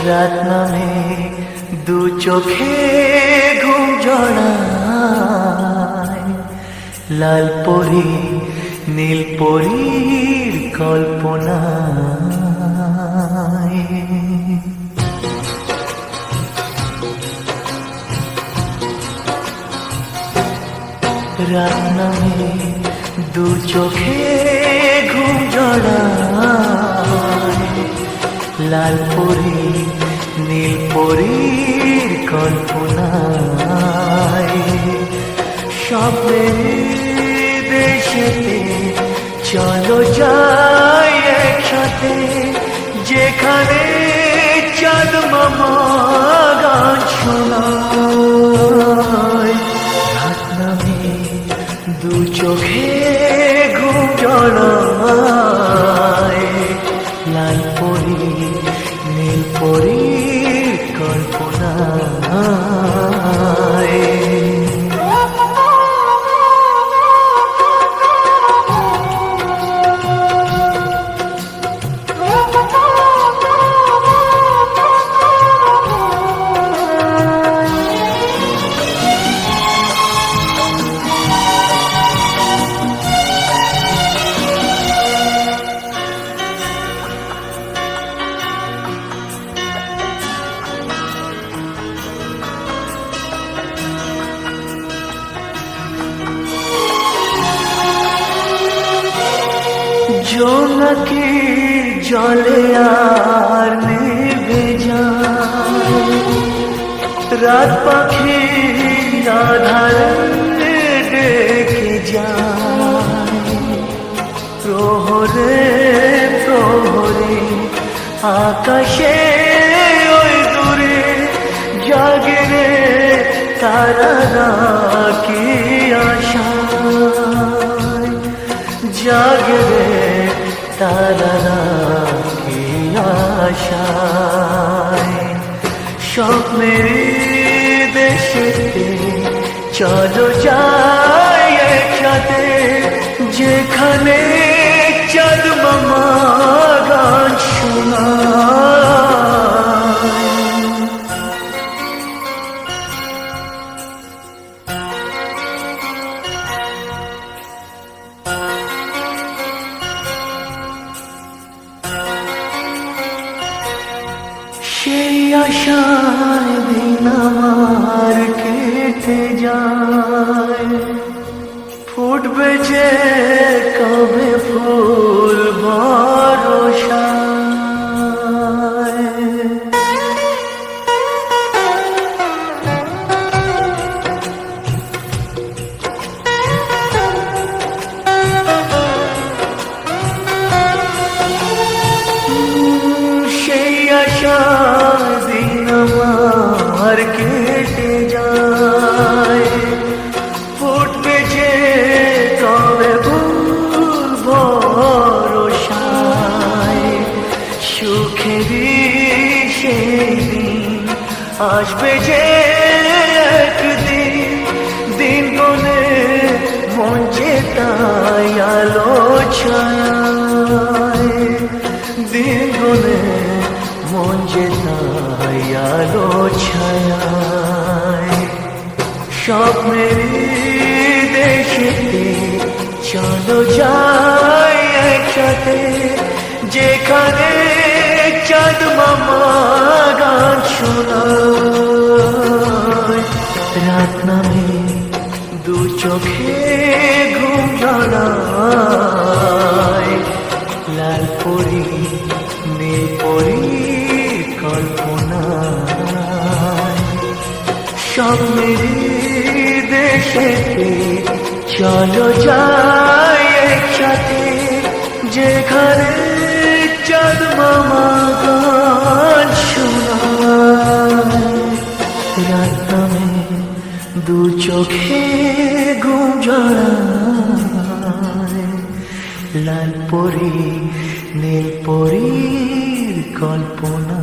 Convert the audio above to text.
রাত নামে দু চোখে ঘুম জড়ায়, লাল পরি নীল পরীর কল্পনায়। রাত নামে দু চোখে ঘুম জড়ায়, লাল পরি নীল পরীর কল্পনায়। স্বপ্নের দেশেতে চলো যাই একসাথে, যেখানে চাঁদ মামা গান শোনায়। রাত নামে দু চোখে ঘুম জড়ায়, লাল পরি নীল পরীর কল্পনায়। জোনাকি জলে আর নেভে যায়, রাত পাখি আধারে ডেকে যায়। প্রহরে প্রহরে আকাশে ওই দূরে জাগে রে তারারা কি আশায়, জাগে রে তারারা কি আশায়। স্বপ্নের দেশেতে চলো যাই একসাথে, যেখানে চাঁদ মামা গান শোনায়। সেই আশায় দিন আমার কেটে যায়, ফুটবে যে কবে ফুল ভরসায়। সেই আশায় দিন আমার কেটে যায়, ফুটবে যে কবে ফুল ভরসায়। সুখেরই সেই দিন আসবে যে একদিন, দিন গনে মন যে তাই আলো ছায়, দিন গনে মন যে তাই আলো ছায়। স্বপ্নের দেশেতে চলো যাই একসাথে, যেখানে চাঁদ মামা গান শোনায়। রাত নামে দু চোখে ঘুম জড়ায়, লাল পরি নীল পরীর কল্পনায়। স্বপ্নের দেশেতে চলো যাই একসাথে, যেখানে চাঁদ মামা গান শোনায়। রাত নামে দু চোখে ঘুম জড়ায়, লাল পরি নীল পরীর কল্পনা।